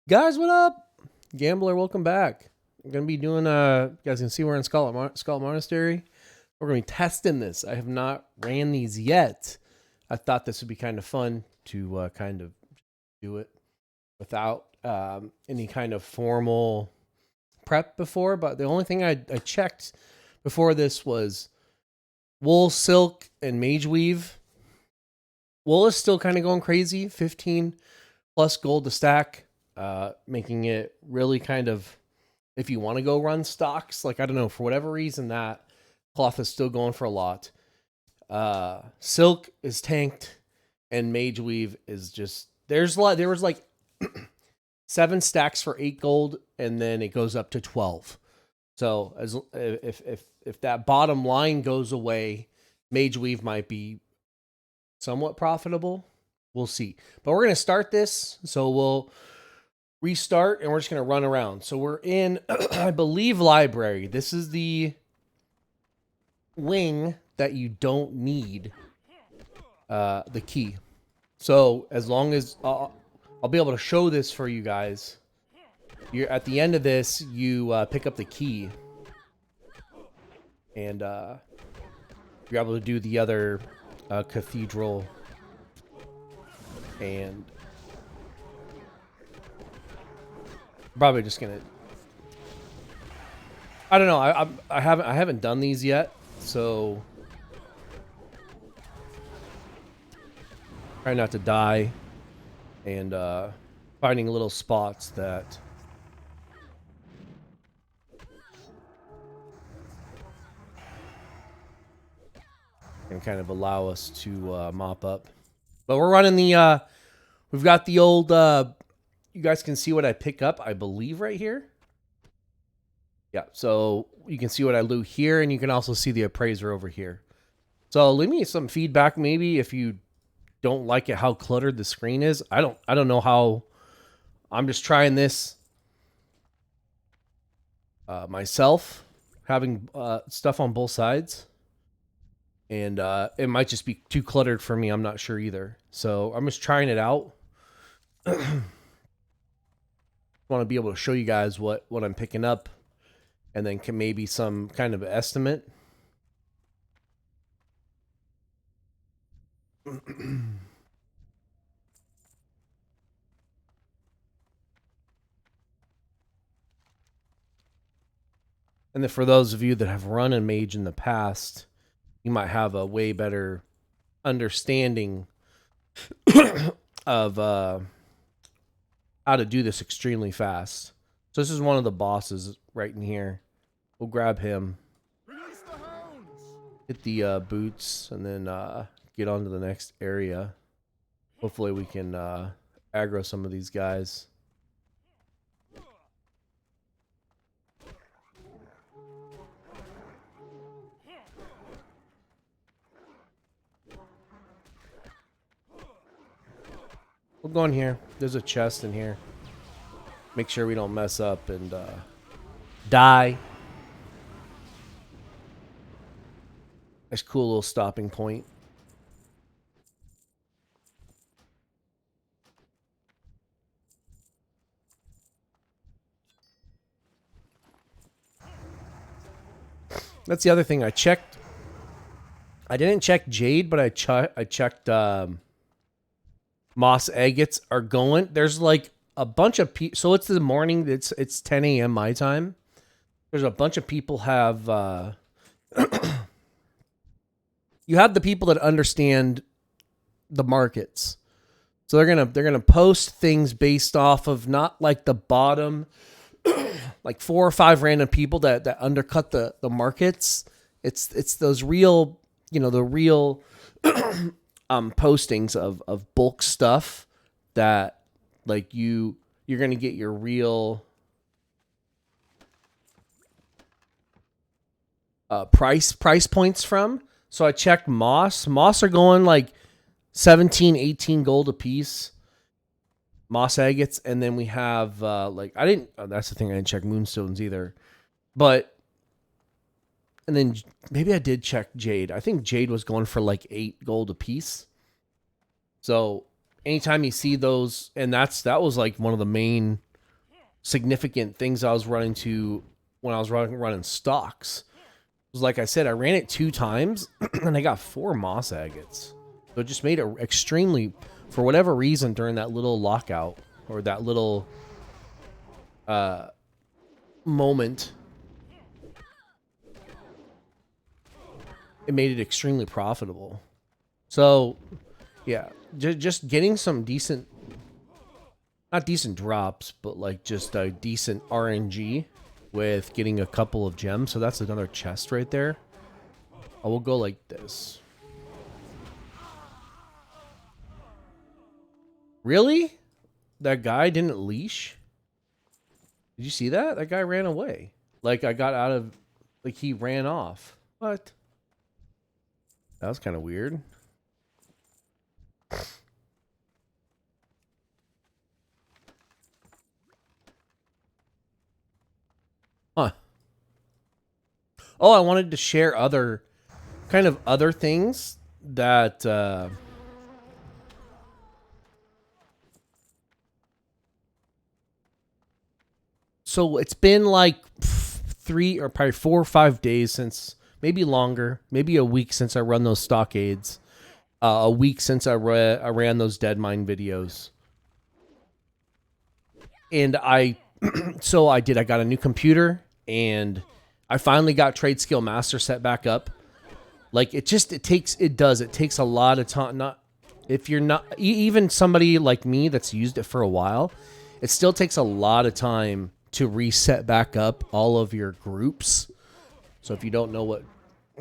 Guys, what up? Gambler, welcome back. I'm gonna be doing you guys can see we're in Scarlet Monastery. We're gonna be testing this. I have not ran these yet. I thought this would be kind of fun to kind of do it without any kind of formal prep before. But the only thing I checked before this was wool, silk, and mage weave. Wool is still kind of going crazy. 15 plus gold to stack, making it really kind of, if you want to go run stocks, like I don't know, for whatever reason, that cloth is still going for a lot. Silk is tanked, and mage weave is just there's a lot. There was like 7 stacks for 8 gold, and then it goes up to 12. So as if that bottom line goes away, mage weave might be somewhat profitable. We'll see. But we're gonna start this, so we'll restart and we're just gonna run around. So we're in, I believe, library. This is the wing that you don't need the key. So as long as I'll be able to show this for you guys. You're at the end of this, you pick up the key, and you're able to do the other cathedral, and probably just gonna. I don't know. I haven't done these yet, so try not to die, and finding little spots that can kind of allow us to mop up. But we're running the. We've got the old. You guys can see what I pick up, I believe, right here. Yeah, so you can see what I loot here, and you can also see the appraiser over here. So leave me some feedback, maybe, if you don't like it how cluttered the screen is. I don't know how. I'm just trying this myself, having stuff on both sides, and it might just be too cluttered for me. I'm not sure either. So I'm just trying it out. Want to be able to show you guys what I'm picking up, and then can maybe some kind of estimate. And then for those of you that have run a mage in the past, you might have a way better understanding of how to do this extremely fast. So this is one of the bosses right in here. We'll grab him, hit the boots, and then get on to the next area. Hopefully we can aggro some of these guys. We'll go in here. There's a chest in here. Make sure we don't mess up and die. Nice cool little stopping point. That's the other thing I checked. I didn't check Jade, but I checked moss agates are going. There's like a bunch of people. So it's the morning. It's 10 a.m. my time. There's a bunch of people have. You have the people that understand the markets, so they're gonna post things based off of not like the bottom, like 4 or 5 random people that undercut the markets. It's those real, the real postings of bulk stuff that like you're gonna get your real price points from. So I checked moss. Moss are going like 17, 18 gold a piece. Moss agates, and then we have that's the thing, I didn't check moonstones either. But and then maybe I did check Jade. I think Jade was going for like 8 gold a piece. So anytime you see those, and that was like one of the main significant things I was running to when I was running stocks. It was like I said, I ran it 2 times and I got 4 moss agates. So it just made it extremely, for whatever reason, during that little lockout or that little moment, it made it extremely profitable. So yeah, just getting some decent, not decent drops, but like just a decent RNG with getting a couple of gems. So that's another chest right there. I will go like this. Really? That guy didn't leash? Did you see that? That guy ran away. Like I got out of, like he ran off. What? That was kind of weird. Huh. Oh, I wanted to share other things that so it's been like 3 or probably 4 or 5 days since, maybe longer, maybe a week since I run those stockades. A week since I ran those dead mine videos. And I got a new computer and I finally got Trade Skill Master set back up. Like it takes a lot of time. Not if you're not even somebody like me that's used it for a while, it still takes a lot of time to reset back up all of your groups. So if you don't know what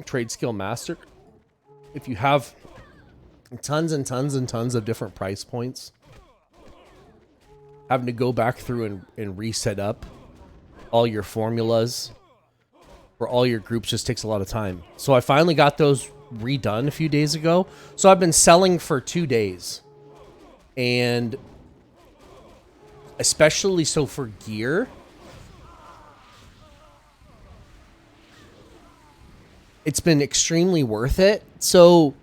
Trade Skill Master, if you have tons and tons and tons of different price points, having to go back through and reset up all your formulas for all your groups just takes a lot of time. So I finally got those redone a few days ago. So I've been selling for 2 days. And especially so for gear, it's been extremely worth it. So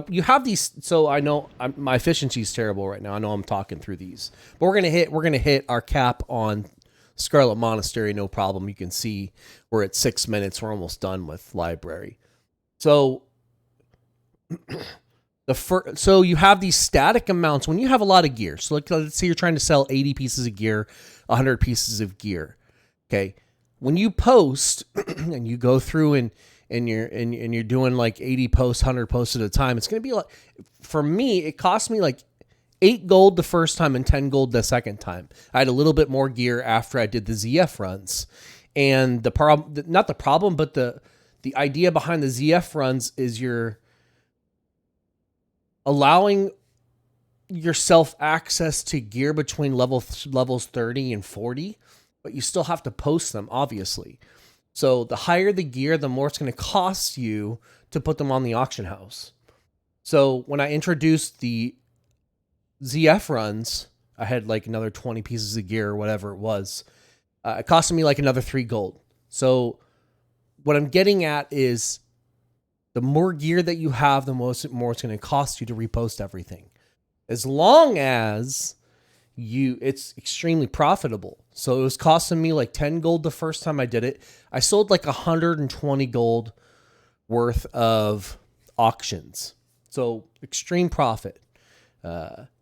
you have these. So I know my efficiency is terrible right now. I know I'm talking through these, but we're gonna hit our cap on Scarlet Monastery, no problem. You can see we're at 6 minutes. We're almost done with library. So so you have these static amounts when you have a lot of gear. So let's say you're trying to sell 80 pieces of gear, 100 pieces of gear. Okay, when you post and you go through and you're doing like 80 posts, 100 posts at a time, it's gonna be like, for me, it cost me like 8 gold the first time and 10 gold the second time. I had a little bit more gear after I did the ZF runs. And the problem, not the problem, but the idea behind the ZF runs is you're allowing yourself access to gear between levels 30 and 40, but you still have to post them, obviously. So the higher the gear, the more it's going to cost you to put them on the auction house. So when I introduced the ZF runs, I had like another 20 pieces of gear or whatever it was. It costed me like another 3 gold. So what I'm getting at is the more gear that you have, the more it's going to cost you to repost everything. As long as it's extremely profitable. So it was costing me like 10 gold the first time I did it. I sold like 120 gold worth of auctions. So extreme profit.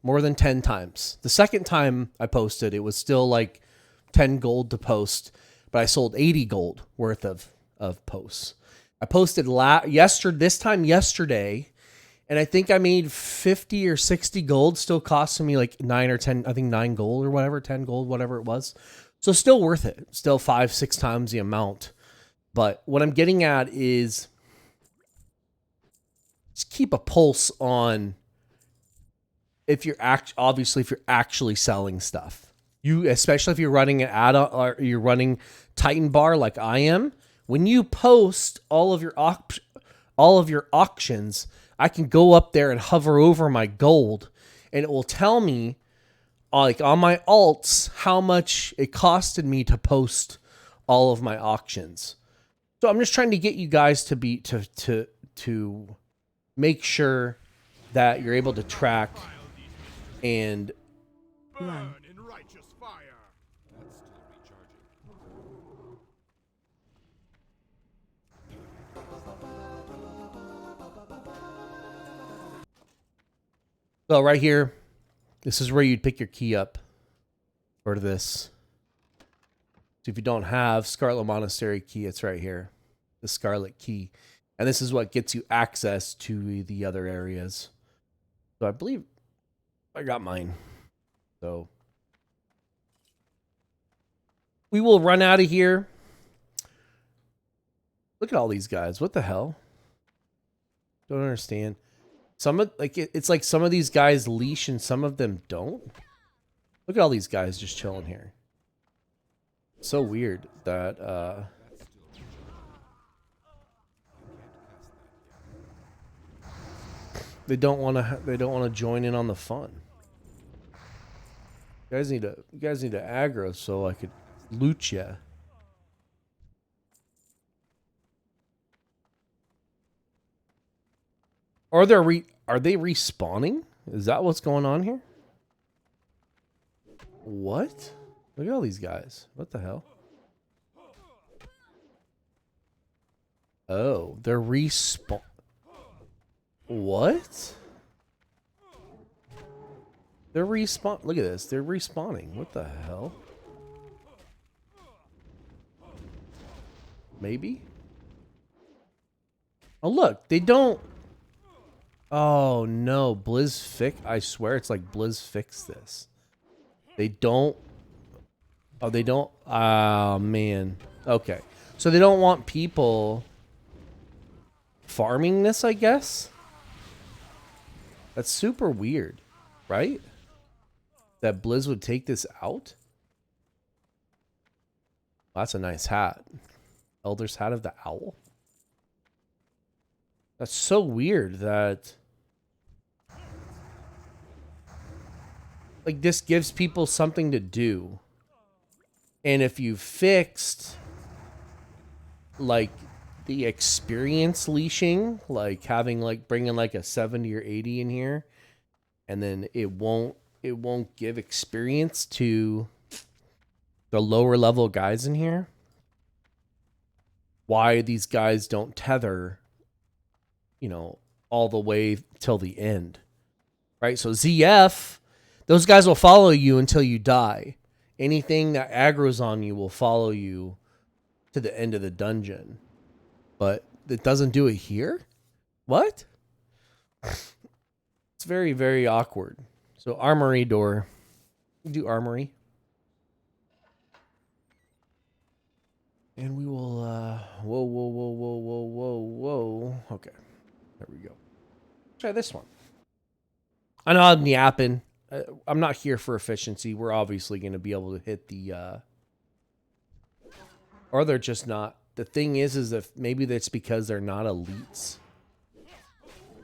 More than 10 times. The second time I posted, it was still like 10 gold to post, but I sold 80 gold worth of posts. I posted yesterday, and I think I made 50 or 60 gold, still costing me like 9 or 10, I think 9 gold or whatever, 10 gold, whatever it was. So still worth it. Still 5-6 times the amount. But what I'm getting at is just keep a pulse on if you're actually selling stuff. Especially if you're running an add-on or you're running Titan Bar like I am, when you post all of your auctions, I can go up there and hover over my gold, and it will tell me, like on my alts, how much it costed me to post all of my auctions. So I'm just trying to get you guys to make sure that you're able to track and burn in righteous fire. So right here, this is where you'd pick your key up for this. So if you don't have Scarlet Monastery key, it's right here, the Scarlet key. And this is what gets you access to the other areas. So I believe I got mine. So we will run out of here. Look at all these guys. What the hell? Don't understand. Some of it's like some of these guys leash and some of them don't. Look at all these guys just chilling here. So weird that they don't want to join in on the fun. You guys need to aggro so I could loot ya. Are they respawning? Is that what's going on here? What? Look at all these guys. What the hell? Oh, they're respawn. What? They're respawn. Look at this. They're respawning. What the hell? Maybe? Oh, look. They don't. Oh, no. Blizz fix. I swear it's like Blizz fixed this. They don't. Oh, they don't. Ah, man. Okay. So they don't want people farming this, I guess? That's super weird, right? That Blizz would take this out? Well, that's a nice hat. Elder's Hat of the Owl. That's so weird that... like, this gives people something to do. And if you fixed, like, the experience leashing, like having, like, bringing like a 70 or 80 in here, and then it won't give experience to the lower level guys in here. Why these guys don't tether, you know, all the way till the end, right? So ZF, those guys will follow you until you die. Anything that aggroes on you will follow you to the end of the dungeon. But it doesn't do it here? What? It's very, very awkward. So armory door. Do armory. And we will, whoa. Okay. There we go. Try this one. I know I'm yapping. I'm not here for efficiency. We're obviously going to be able to hit the, or they're just not. The thing is if maybe that's because they're not elites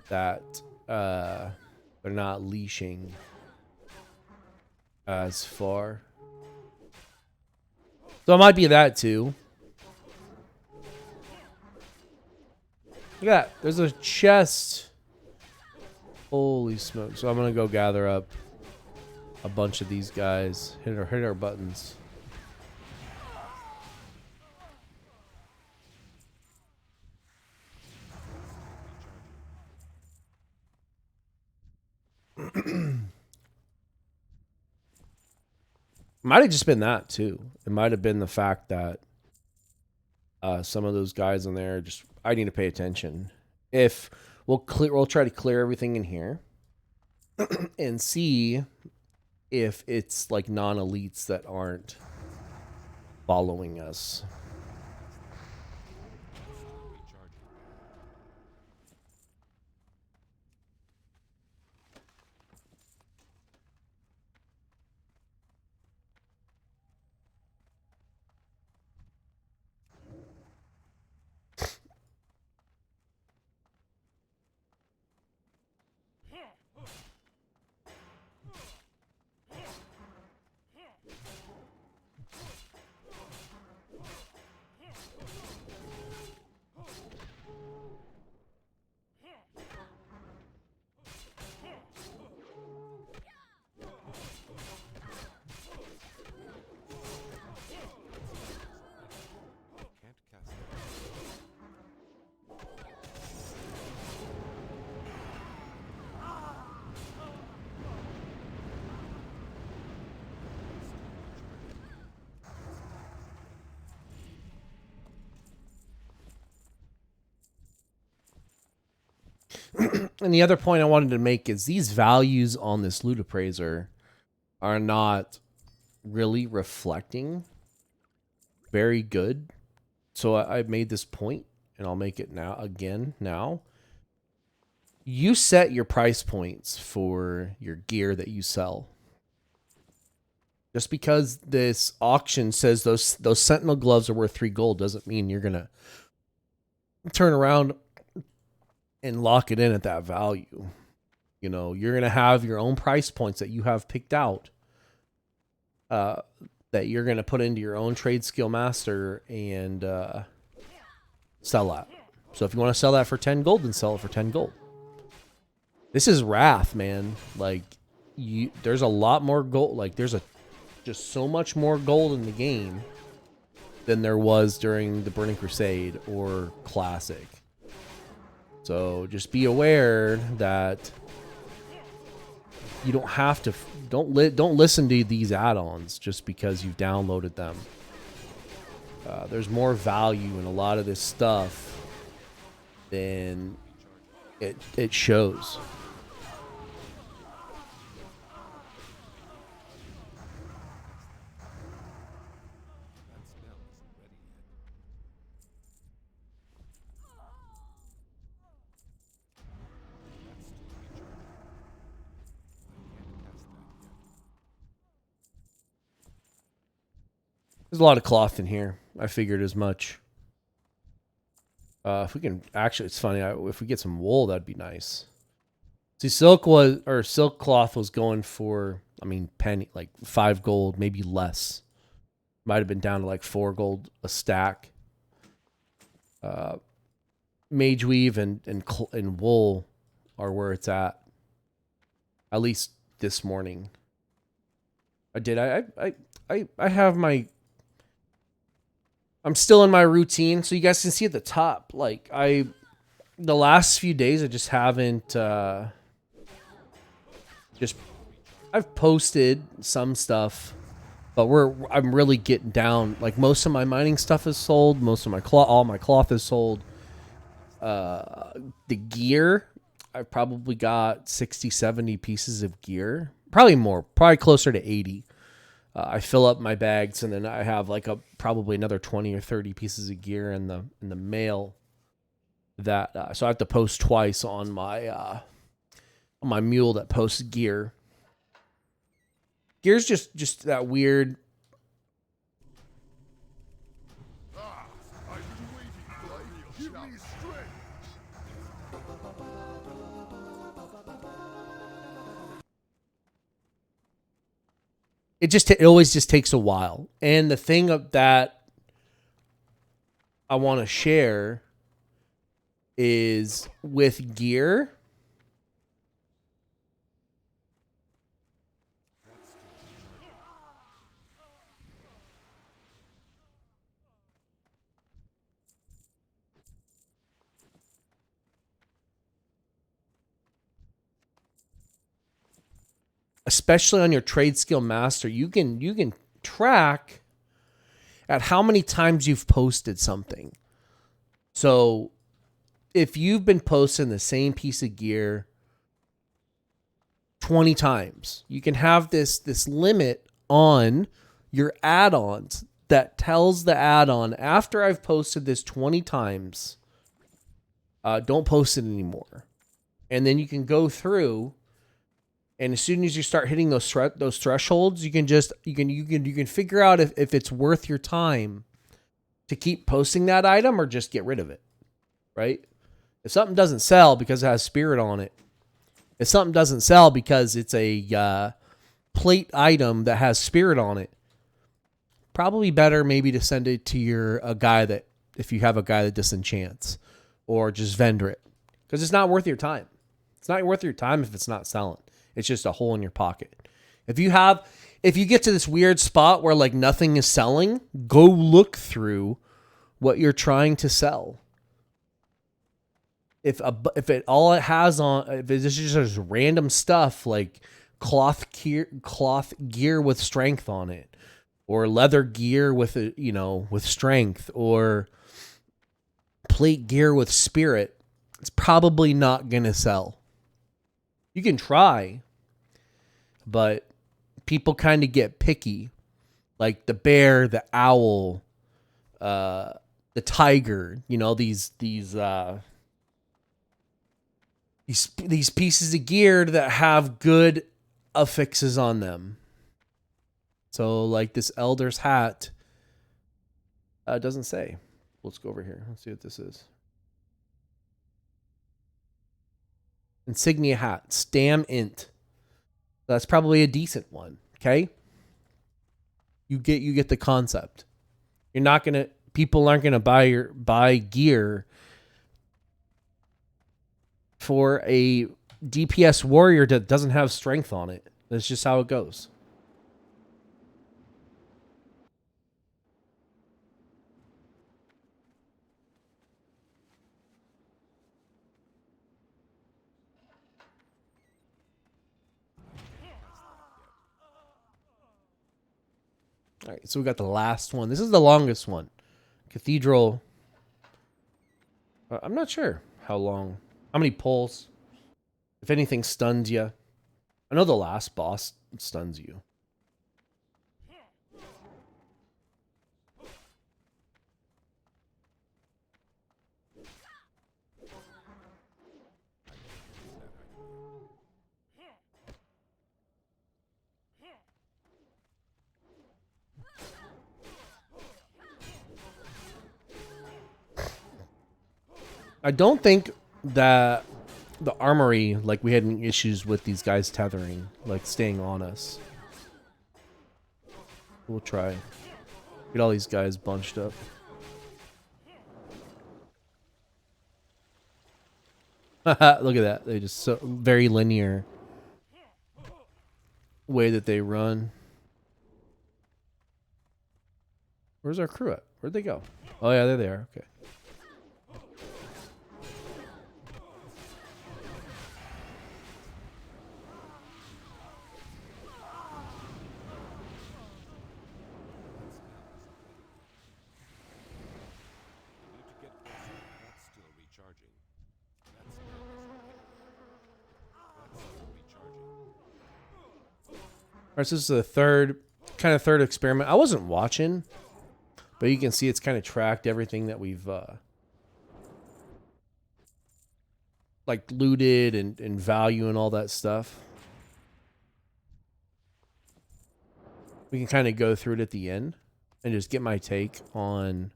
that, they're not leashing as far. So it might be that too. Look at that. There's a chest. Holy smoke. So I'm going to go gather up a bunch of these guys. Hit our buttons. Might have just been that too. It might have been the fact that some of those guys in there just, I need to pay attention. If we'll try to clear everything in here and see if it's like non-elites that aren't following us. And the other point I wanted to make is these values on this loot appraiser are not really reflecting very good. So I made this point, and I'll make it now. You set your price points for your gear that you sell. Just because this auction says those Sentinel gloves are worth 3 gold doesn't mean you're going to turn around and lock it in at that value. You know, you're going to have your own price points that you have picked out that you're going to put into your own trade skill master and sell that. So if you want to sell that for 10 gold, then sell it for 10 gold. This is Wrath, man. Like, there's a lot more gold. Like, there's just so much more gold in the game than there was during the Burning Crusade or Classic. So just be aware that you don't have to. Don't listen to these add-ons just because you've downloaded them. There's more value in a lot of this stuff than it shows. There's a lot of cloth in here. I figured as much. If we can actually, it's funny. If we get some wool, that'd be nice. See, silk cloth was going for, I mean, penny, like 5 gold, maybe less. Might have been down to like 4 gold a stack. Mage weave and wool are where it's at. At least this morning. I have my. I'm still in my routine, so you guys can see at the top. Like the last few days, I just haven't. I've posted some stuff, but I'm really getting down. Like most of my mining stuff is sold. Most of my all my cloth is sold. The gear, I've probably got 60, 70 pieces of gear. Probably more. Probably closer to 80. I fill up my bags, and then I have like probably another 20 or 30 pieces of gear in the mail. That so I have to post twice on my mule that posts gear. Gear's just that weird. It always just takes a while. And the thing that I want to share is with gear. Especially on your trade skill master, you can track at how many times you've posted something. So if you've been posting the same piece of gear 20 times, you can have this limit on your add-ons that tells the add-on, after I've posted this 20 times, don't post it anymore. And then you can go through. And as soon as you start hitting those thresholds, you can figure out if it's worth your time to keep posting that item or just get rid of it, right? If something doesn't sell because it has spirit on it, if something doesn't sell because it's a plate item that has spirit on it, probably better maybe to send it to a guy that, if you have a guy that disenchants, or just vendor it, because it's not worth your time. It's not worth your time if it's not selling. It's just a hole in your pocket. If you get to this weird spot where like nothing is selling, go look through what you're trying to sell. If it's just random stuff like cloth gear with strength on it, or leather gear with strength, or plate gear with spirit, it's probably not gonna sell. You can try, but people kind of get picky. Like the bear, the owl, the tiger, you know, these pieces of gear that have good affixes on them. So like this elder's hat doesn't say. Let's go over here. Let's see what this is. Insignia hat, Stam Int. That's probably a decent one. Okay. You get the concept. You're not gonna. People aren't gonna buy gear for a DPS warrior that doesn't have strength on it. That's just how it goes. All right, so we got the last one. This is the longest one. Cathedral. I'm not sure how long. How many pulls? If anything stuns you. I know the last boss stuns you. I don't think that the armory, like we had any issues with these guys tethering, like staying on us. We'll try. Get all these guys bunched up. Look at that. They just so very linear way that they run. Where's our crew at? Where'd they go? Oh yeah, there they are. Okay. Alright, so this is the third experiment. I wasn't watching, but you can see it's kind of tracked everything that we've like looted and value and all that stuff. We can kind of go through it at the end and just get my take on,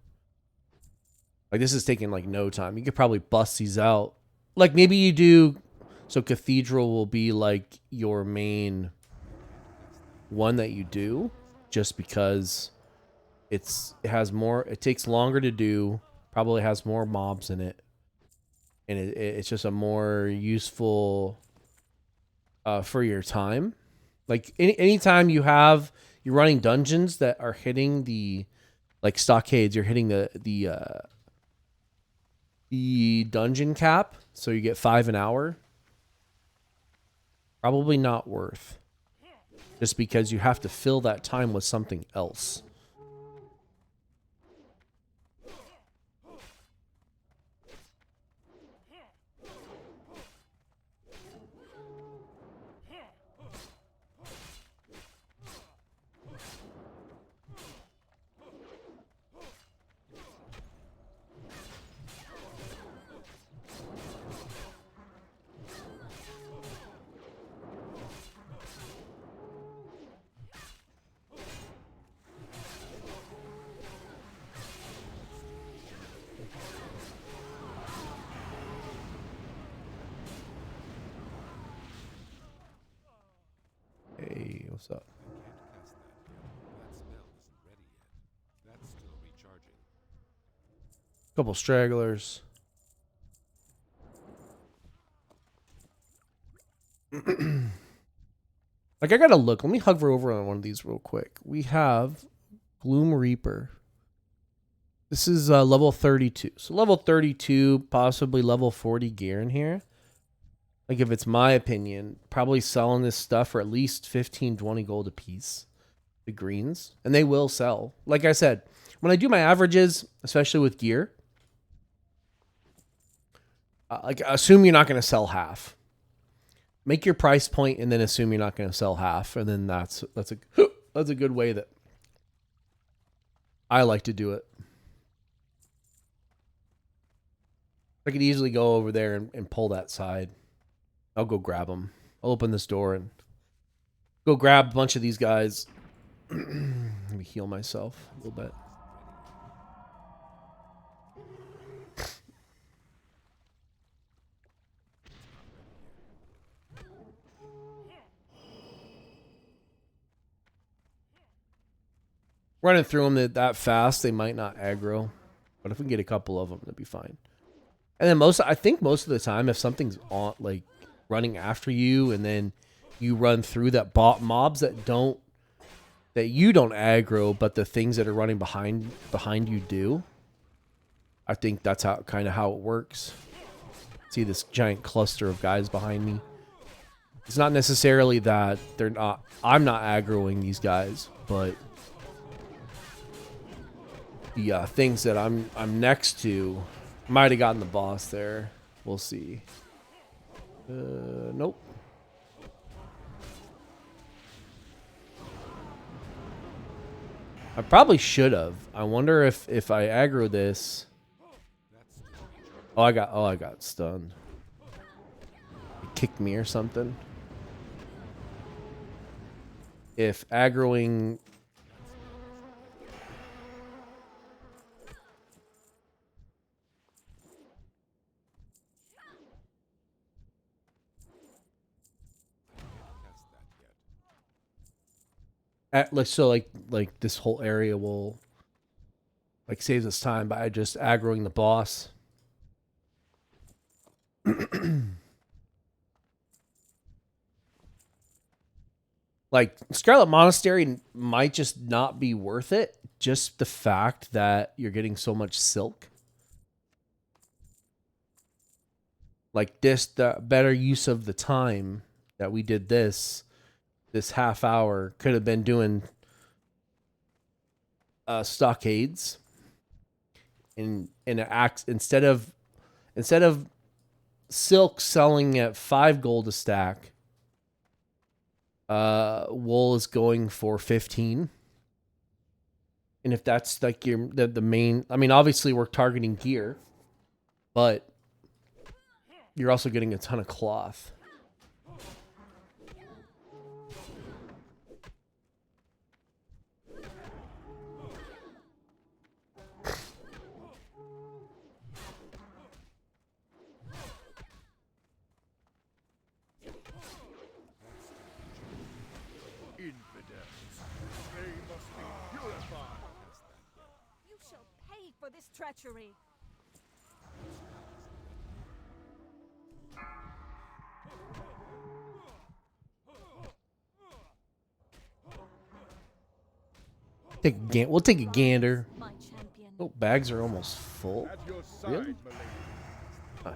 like, this is taking like no time. You could probably bust these out. Like maybe you do, so Cathedral will be like your main one that you do, just because it has more, it takes longer to do, probably has more mobs in it, and it's just a more useful for your time. Like anytime you're running dungeons that are hitting the, like stockades, you're hitting the dungeon cap, so you get 5 an hour, probably not worth. Just because you have to fill that time with something else. Hey, what's up? Couple stragglers. Like, I gotta look. Let me hover over on one of these real quick. We have Gloom Reaper. This is level 32. So level 32, possibly level 40 gear in here. Like, if it's my opinion, probably selling this stuff for at least 15, 20 gold a piece. The greens. And they will sell. Like I said, when I do my averages, especially with gear, like, assume you're not going to sell half. make your price point and then assume you're not going to sell half, and then that's a good way that I like to do it. I could easily go over there and pull that side. I'll go grab them. I'll open this door and go grab a bunch of these guys. Let me heal myself a little bit. Running through them that fast, they might not aggro. But if we can get a couple of them, that'd be fine. And then I think most of the time, if something's on, like running after you, and then you run through that mobs that you don't aggro, but the things that are running behind you do. I think that's how it works. See this giant cluster of guys behind me. It's not necessarily that I'm not aggroing these guys, but the things that I'm next to might have gotten the boss there. We'll see. Nope. I probably should have. I wonder if I aggro this. Oh, I got stunned. It kicked me or something. If aggroing like this whole area will like saves us time by just aggroing the boss. Like Scarlet Monastery might just not be worth it. Just the fact that you're getting so much silk. Like this, the better use of the time that we did this half hour could have been doing stockades in an axe instead of silk selling at 5 gold a stack. Wool is going for 15. And if that's like the main, I mean, obviously we're targeting gear, but you're also getting a ton of cloth. For this treachery. We'll take a gander. Oh, bags are almost full. Really? Huh.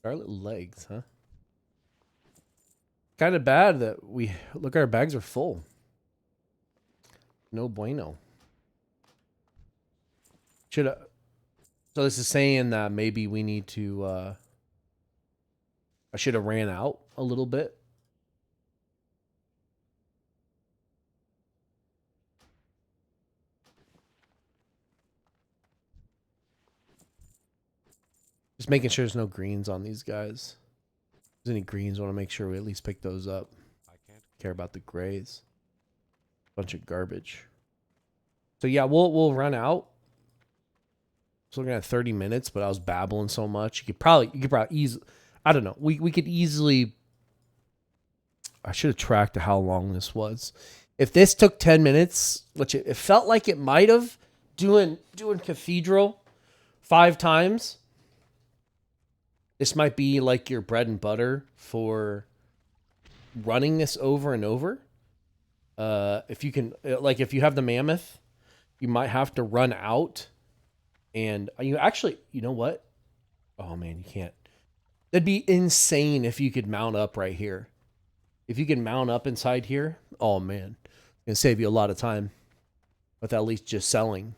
Scarlet legs, huh? Kind of bad that our bags are full. No bueno. So this is saying that maybe we need to I should have ran out a little bit. Just making sure there's no greens on these guys. If there's any greens, I want to make sure we at least pick those up. I can't care about the grays. Bunch of garbage. So yeah, we'll run out. I was looking at 30 minutes, but I was babbling so much. You could probably easily, I don't know. We could easily, I should have tracked how long this was. If this took 10 minutes, which it felt like it might have, doing Cathedral 5 times. This might be like your bread and butter for running this over and over. If you can, like if you have the mammoth, you might have to run out. And you know what? Oh man, you can't. That'd be insane if you could mount up right here. If you can mount up inside here, oh man, it's gonna save you a lot of time with at least just selling.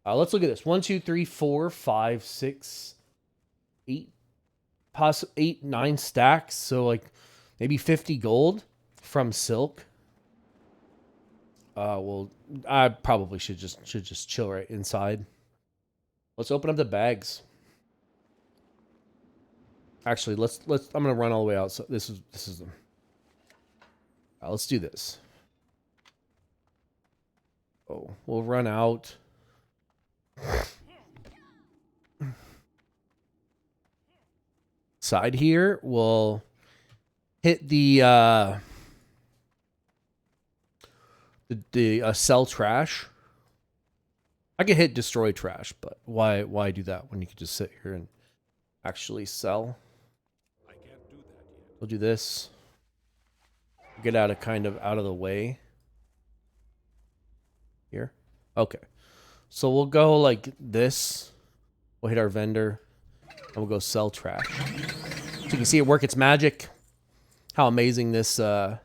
Let's look at this. 1, 2, 3, 4, 5, 6, 8, possibly 8, 9 stacks. So like maybe 50 gold from silk. Well, I probably should just chill right inside. Let's open up the bags. Actually, let's. I'm gonna run all the way out. So this is them. Let's do this. Oh, we'll run out. Side here, we'll hit the sell trash. I could hit destroy trash, but why do that when you could just sit here and actually sell? I can't do that yet. We'll do this. Get out of the way. Here. Okay. So we'll go like this. We'll hit our vendor. And we'll go sell trash. So you can see it work its magic. How amazing this you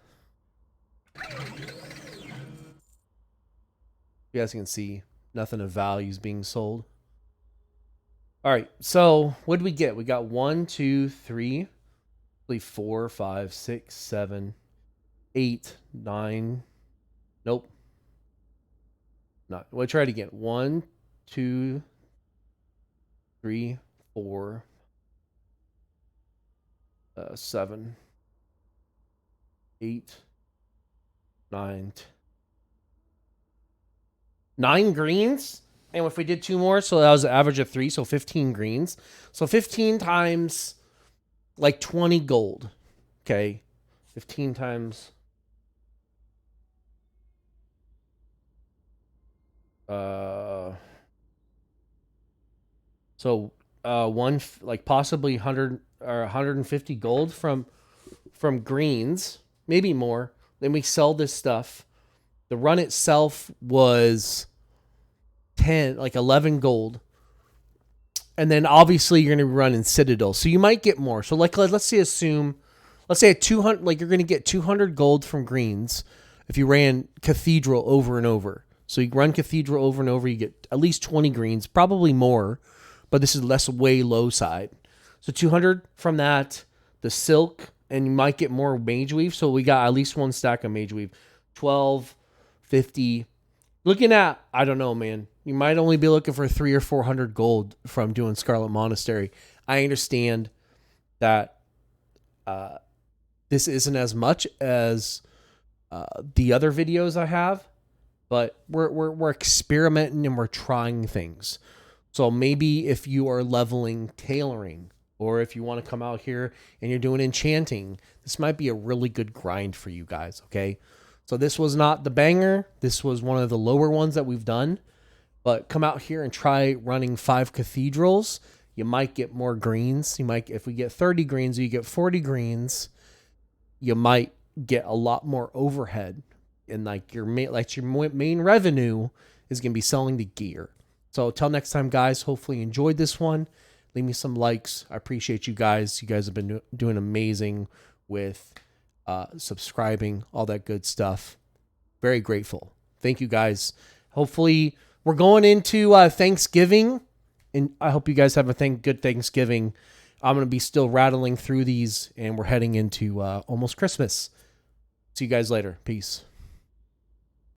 guys can see nothing of value is being sold. Alright, so what did we get? We got 1, 2, 3, 4, 5, 6, 7, 8, 9. Nope. Not. We'll try it again. 1, 2, 3, 4, 7, 8, 9. 9 greens. And if we did 2 more, so that was an average of 3, so 15 greens. So 15 times like 20 gold. Okay. 15 times like possibly 100 or 150 gold from greens, maybe more. Then we sell this stuff. The run itself was 11 gold. And then obviously you're going to run in Citadel. So you might get more. So like let's say a 200, like you're going to get 200 gold from greens if you ran Cathedral over and over. So you run Cathedral over and over, you get at least 20 greens, probably more, but this is way low side. So 200 from that, the silk, and you might get more Mage Weave. So we got at least 1 stack of Mage Weave. 12, 50. Looking at, I don't know, man. You might only be looking for 300 or 400 gold from doing Scarlet Monastery. I understand that this isn't as much as the other videos I have, but we're experimenting and we're trying things. So maybe if you are leveling tailoring, or if you want to come out here and you're doing enchanting, this might be a really good grind for you guys, okay? So this was not the banger. This was one of the lower ones that we've done. But come out here and try running 5 cathedrals. You might get more greens. If we get 30 greens or you get 40 greens, you might get a lot more overhead. And your main revenue is going to be selling the gear. So till next time, guys, hopefully you enjoyed this one. Leave me some likes. I appreciate you guys. You guys have been doing amazing with subscribing, all that good stuff. Very grateful. Thank you, guys. Hopefully we're going into Thanksgiving, and I hope you guys have a good Thanksgiving. I'm going to be still rattling through these, and we're heading into almost Christmas. See you guys later. Peace.